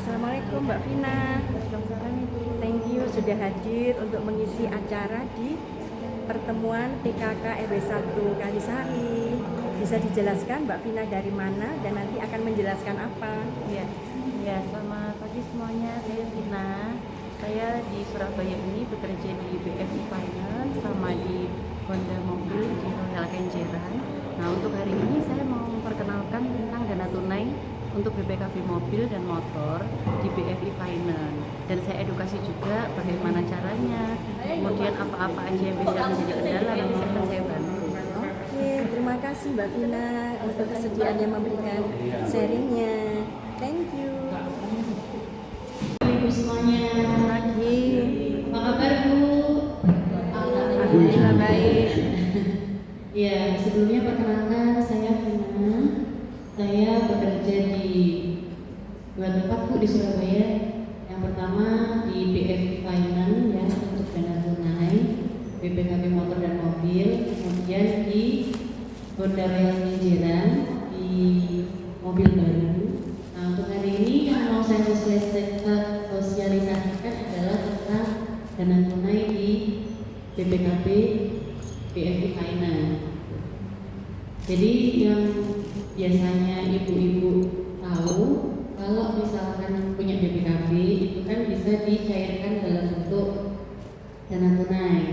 Assalamualaikum Mbak Vina. Thank you sudah hadir untuk mengisi acara di pertemuan PKK RW 1 Kalisari. Bisa dijelaskan Mbak Vina dari mana dan nanti akan menjelaskan apa? Ya, selamat pagi semuanya. Saya Vina. Saya di Surabaya ini bekerja di BFI Finance sama di Honda Mobil di Royal Kenjeran. Nah, untuk hari ini saya mau memperkenalkan tentang dana tunai untuk BPKB mobil dan motor di BFI Finance, dan saya edukasi juga bagaimana caranya, kemudian apa-apa aja yang bisa menjadi kendala nanti akan saya bantu. Oke, terima kasih Mbak Vina untuk kesediaannya memberikan sharingnya. Thank you. Ibu semuanya, Pagi. apa kabar Bu? Alhamdulillah baik. Ya, sebelumnya perkenalkan saya Vina. Saya bekerja di dua tempat Bu di Surabaya. Yang pertama di BFI Finance ya untuk dana tunai, BPKB motor dan mobil. Kemudian di Honda Royal Kenjeran di mobil baru. Nah, untuk hari ini yang mau saya sosialisasikan adalah tentang dana tunai di BPKB BFI Finance. Jadi yang biasanya ibu-ibu tahu kalau misalkan punya BPKB itu kan bisa dicairkan dalam bentuk dana tunai.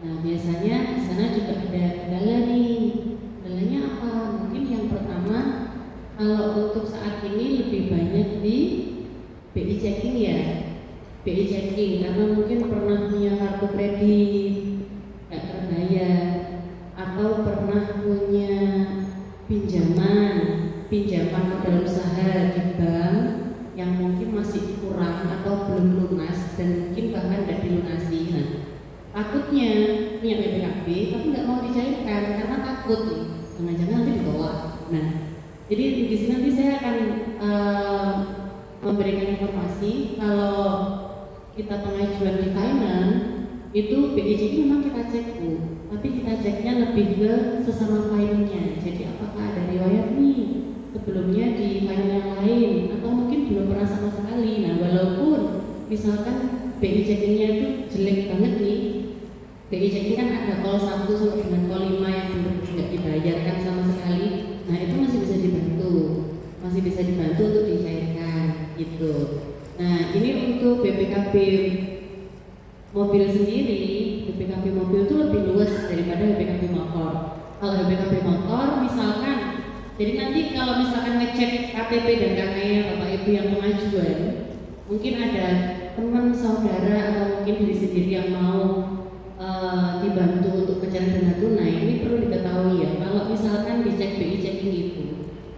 Nah, biasanya di sana juga ada kendala nih. Kendalanya apa? Mungkin yang pertama, kalau untuk saat ini lebih banyak di BI checking ya. BI checking karena mungkin pernah punya kartu kredit nggak terbayar, atau pernah punya pinjaman modal usaha di bank yang mungkin masih kurang atau belum lunas dan mungkin bahkan tidak dilunasi. Nah, takutnya punya BPKB tapi nggak mau dicairkan karena takut nih, jangan-jangan nanti ditolak. Nah, jadi di sini nanti saya akan memberikan informasi kalau kita pengajuan di finance itu BI memang kita cek Bu, tapi kita ceknya lebih ke sesama filenya. Jadi apakah ada riwayat nih sebelumnya di file yang lain atau mungkin belum pernah sama sekali. Nah, walaupun misalkan BI checkingnya itu jelek banget nih, BI checking kan ada call 1 sampai dengan call 5 yang belum tidak dibayarkan sama sekali. Nah, itu masih bisa dibantu untuk dicairkan gitu. Nah, ini untuk BPKB mobil sendiri. BPKB mobil itu lebih luas daripada BPKB motor. Kalau BPKB motor misalkan, jadi nanti kalau misalkan ngecek KTP dan KK-nya Bapak Ibu yang pengajuan, mungkin ada teman saudara atau mungkin diri sendiri yang mau dibantu untuk pencairan dana tunai. Ini perlu diketahui ya, kalau misalkan dicek BI checking itu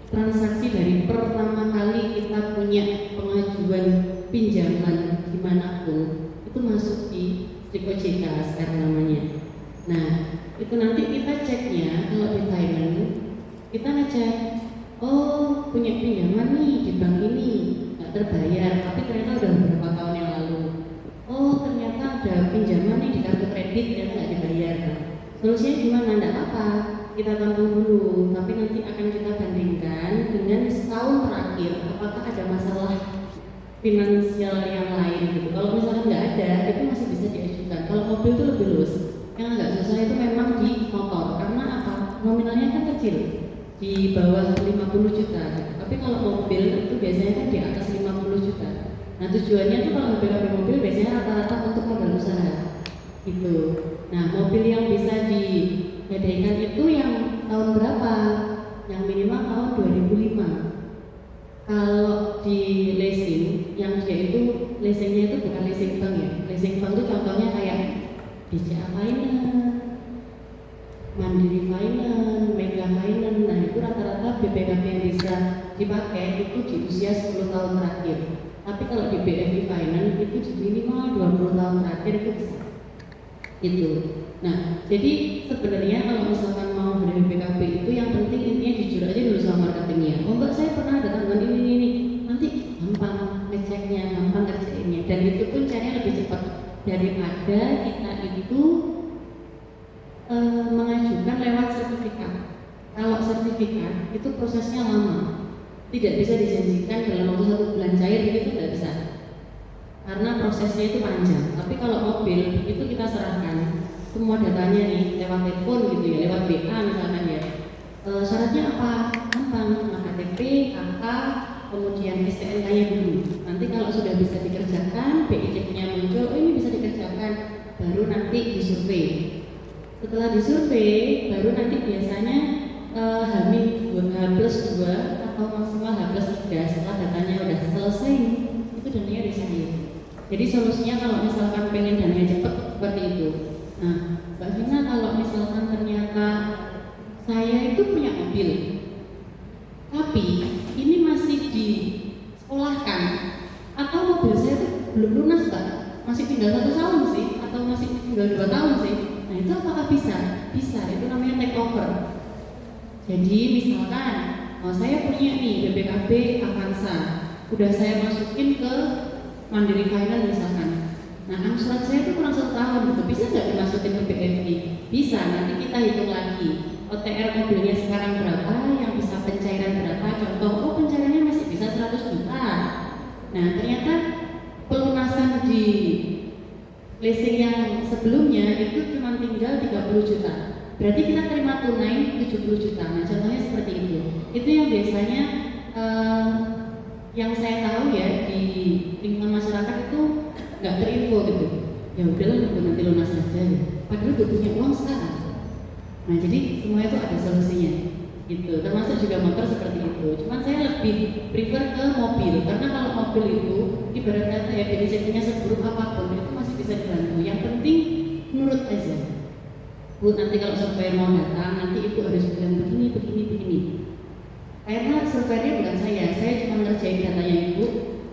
transaksi dari pertama kali kita punya pengajuan pinjaman dimanapun itu masuk di strip OJK sekarang namanya. Nah, itu nanti kita ceknya kalau di finance kita ngecek, oh punya pinjaman nih di bank ini nggak terbayar, tapi ternyata udah beberapa tahun yang lalu. Oh ternyata ada pinjaman nih di kartu kredit ternyata nggak dibayar. Solusinya gimana? Nggak apa-apa, kita tampung dulu, tapi nanti akan kita bandingkan dengan setahun terakhir apakah ada masalah finansial yang lain gitu. Kalau misalnya nggak ada, itu masih bisa diajukan. Kalau mobil itu lebih luas. Yang agak susah itu memang di motor, karena apa? Nominalnya kan kecil, di bawah 50 juta. Tapi kalau mobil itu biasanya kan di atas 50 juta. Nah, tujuannya itu kalau BPKB mobil biasanya rata-rata untuk modal usaha gitu. Nah, mobil yang bisa digadaikan itu yang tahun berapa? Yang minimal tahun 2005. Kalau di leasing, yang dia itu leasingnya itu bukan leasing bank ya. Leasing bank itu contohnya kayak BCA Finance, Mandiri Finance, Mega Finance. Nah, itu rata-rata BPKB yang bisa dipakai itu di usia 10 tahun terakhir. Tapi kalau di BFI Finance itu di minimal 20 tahun terakhir itu bisa. Itu. Nah, jadi sebenarnya kalau misalkan mau dari BPKB itu yang penting intinya jujur aja dulu sama marketingnya. Oh mbak, saya pernah ada tanggungan ini. Nanti gampang ngeceknya, gampang kerjainnya. Dan itu pun caranya lebih cepat daripada kita itu mengajukan lewat sertifikat. Kalau sertifikat itu prosesnya lama, tidak bisa dijanjikan dalam waktu 1 bulan cair, begitu nggak bisa. karena prosesnya itu panjang. Tapi kalau mobil itu kita serahkan semua datanya nih lewat telepon gitu ya, lewat WA misalkan ya. Syaratnya apa? Gampang, KTP, KK, kemudian STNK-nya dulu. Nanti kalau sudah bisa dikerjakan, BIC-nya muncul, oh ini bisa dikerjakan, baru nanti disurvei. Setelah disurvei, baru nanti biasanya H+2 atau maksimal H+3 setelah datanya udah selesai, itu dananya dicair. Jadi solusinya kalau misalkan pengen dananya cepat seperti itu. Nah, Mbak Vina, kalau misalkan ternyata saya itu punya mobil, tapi ini masih disekolahkan, atau mobil saya itu belum lunas Mbak, masih tinggal 1 tahun sih, atau masih tinggal 2 tahun sih. Nah itu apakah bisa? Bisa, itu namanya take over. Jadi misalkan saya punya nih BPKB Avanza, udah saya masukin ke Mandiri Finance misalkan. Nah angsuran saya itu kurang 1 tahun gitu, bisa nggak dimasukin ke BFI? Bisa, nanti kita hitung lagi OTR mobilnya sekarang berapa, yang bisa pencairan berapa, contoh, oh pencairannya masih bisa 100 juta. Nah ternyata pelunasan di leasing yang sebelumnya itu cuma tinggal 30 juta. Berarti kita terima tunai 70 juta. Nah contohnya seperti itu. Itu yang biasanya yang saya tahu ya di lingkungan masyarakat itu nggak terinfo gitu. Ya udahlah nanti lunas saja. Padahal butuhnya uang sekarang. Nah jadi semua itu ada solusinya gitu, termasuk juga motor seperti itu. Cuman saya lebih prefer ke mobil, karena kalau mobil itu ibarat kata ya BPJS-nya seburuk apapun itu masih bisa dibantu. Yang penting nurut aja. Bu, nanti kalau surveyor mau datang, nanti ibu harus bilang begini. Karena surveyornya bukan saya cuma ngerjain datanya ibu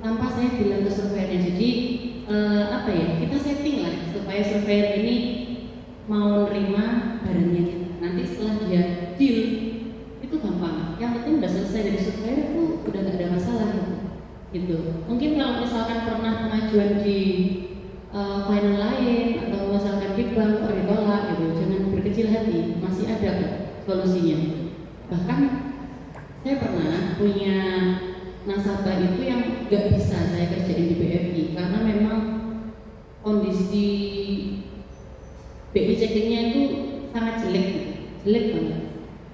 tanpa saya bilang ke surveyornya. Jadi apa ya, kita setting lah supaya surveyor ini mau nerima barangnya kita. Nanti setelah dia deal itu gampang. Yang penting udah selesai dari surveyor itu udah nggak ada masalah gitu. Mungkin kalau misalkan pernah pengajuan di final lain atau misalkan di bank atau ditolak gitu, jangan berkecil hati, masih ada solusinya. Bahkan saya pernah punya nasabah itu yang nggak bisa saya kerjain di BFI karena memang kondisi BI checkingnya itu sangat jelek banget.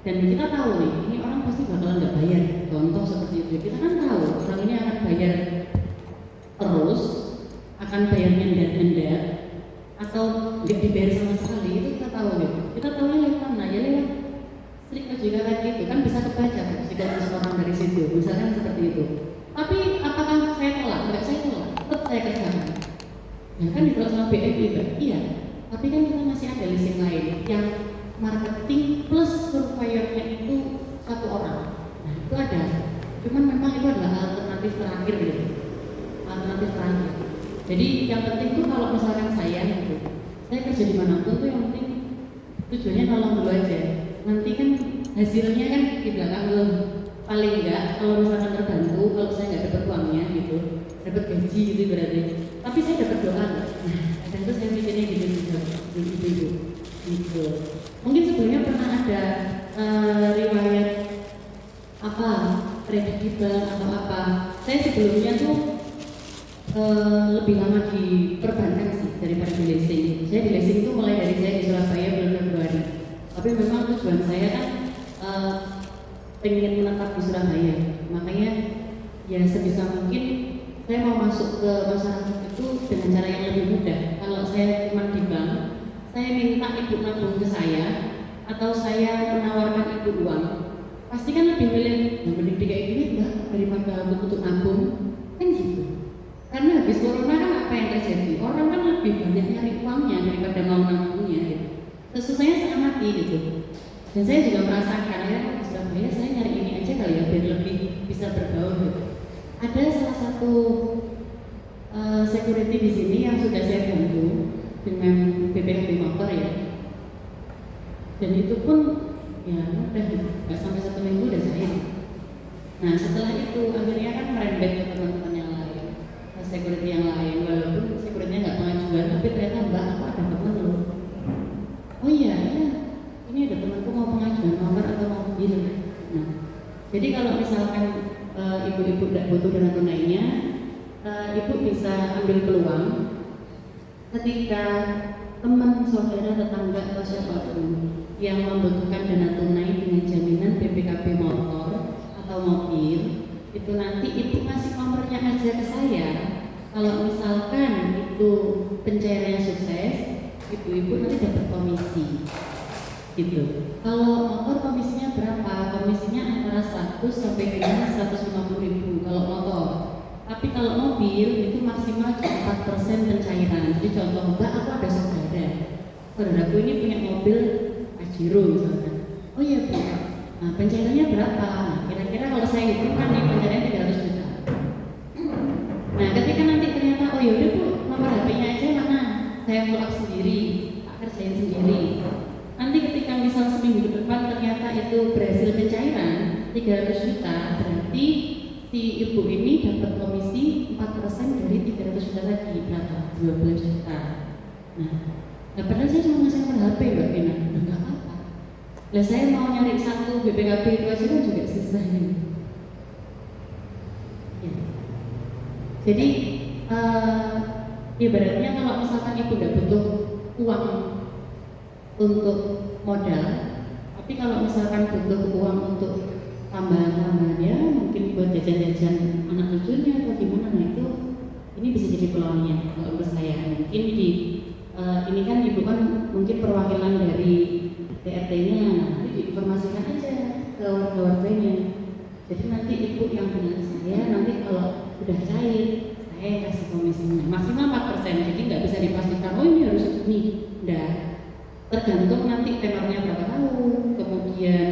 Dan kita tahu nih, ini orang pasti bakalan nggak bayar. Contoh seperti itu, kita kan tahu orang ini akan bayar terus, akan bayar mendat, atau nggak dibayar sama sekali. Itu kita tahu gitu. Kita tahu lewat mana? Ya lewat strik juga tadi itu kan bisa kebaca psikologis orang dari situ. Misalkan seperti itu. Tapi apakah saya tolak? Enggak, saya tolak. Tetap saya kerjakan. Ya kan ditolak sama BFI, iya. Tapi kan kita masih ada leasing lain yang marketing plus surveyornya itu 1 orang. Nah itu ada. Cuman memang itu adalah alternatif terakhir gitu. Alternatif terakhir. Jadi yang penting tuh kalau misalkan saya gitu, saya kerja di manapun tuh yang penting tujuannya nolong dulu aja. Nanti kan hasilnya kan di belakang belum. Paling enggak kalau misalkan terbantu, kalau saya nggak dapat uangnya gitu, dapat gaji gitu berarti. Tapi saya dapat doa. Nah, kadang itu saya mikirnya gitu gitu. Mungkin sebelumnya pernah ada riwayat apa kredibel atau apa. Saya sebelumnya tuh lebih lama di perbankan sih daripada di leasing. Saya di leasing itu mulai dari saya di Surabaya bulan Februari. Tapi memang tujuan saya kan pengen menetap di Surabaya. Makanya ya sebisa mungkin saya mau masuk ke masyarakat itu dengan cara yang lebih mudah. Kalau saya cuma di bank, saya minta ibu nabung ke saya atau saya menawarkan ibu uang, pasti kan lebih milih yang mending kayak gini enggak daripada untuk nabung kan gitu. Karena habis corona kan apa yang terjadi? Orang kan lebih banyak nyari uangnya daripada mau nabungnya gitu. Sesusahnya saya mati gitu. Dan saya juga merasakan ya di Surabaya saya nyari ini aja kali ya biar lebih bisa bergaul gitu. Ada salah satu security di sini yang sudah saya bantu dengan BPKB motor ya. Dan itu pun ya udah nggak sampai 1 minggu udah cair. Nah setelah itu akhirnya kan merembet ke teman-teman yang lain, security yang lain, walaupun securitynya nggak pengajuan, tapi ternyata mbak aku ada teman loh. Oh iya, ini ada temanku mau pengajuan motor atau mau mobil. Nah, jadi kalau misalkan ibu-ibu tidak butuh dana tunainya, ibu bisa ambil peluang ketika teman, saudara, tetangga atau siapapun yang membutuhkan dana tunai dengan jaminan BPKB motor atau mobil, itu nanti ibu kasih nomornya aja ke saya. Kalau misalkan itu pencairannya sukses, ibu-ibu nanti dapat komisi gitu. Kalau motor komisinya berapa? Komisinya antara 100 sampai dengan 150.000 kalau motor. Tapi kalau mobil itu maksimal 4% pencairan. Jadi contoh, mbak, aku ada saudaraku ini punya mobil Pajero misalkan. Oh iya bu, nah, pencairannya berapa? Nah, kira-kira kalau saya hitungkan nih pencairannya 300 juta. Nah, ketika nanti ternyata oh yaudah bu, nomor HP-nya aja mana? Saya pull up sendiri, tak kerjain sendiri. Nanti ketika misal seminggu ke depan ternyata itu berhasil pencairan 300 juta, berarti si ibu ini dapat komisi 4% dari 300 juta tadi, berapa? 12 juta. Nah, padahal saya cuma ngasih nomor HP Mbak Vina, enggak apa-apa. Lah saya mau nyari satu BPKB itu aja kan juga susah ya. Jadi ibaratnya kalau misalkan ibu tidak butuh uang untuk modal, tapi kalau misalkan butuh uang untuk tambahan-tambahan ya mungkin buat jajan-jajan anak cucunya atau gimana, nah itu ini bisa jadi peluangnya kalau menurut saya. Mungkin di ini kan ibu kan mungkin perwakilan dari PRT-nya, nanti diinformasikan aja ke warga-warganya. Jadi nanti ibu yang dengan saya nanti kalau udah cair saya kasih komisinya maksimal 4%. Jadi nggak bisa dipastikan oh ini harus ini, enggak. Tergantung nanti tenornya berapa tahun, kemudian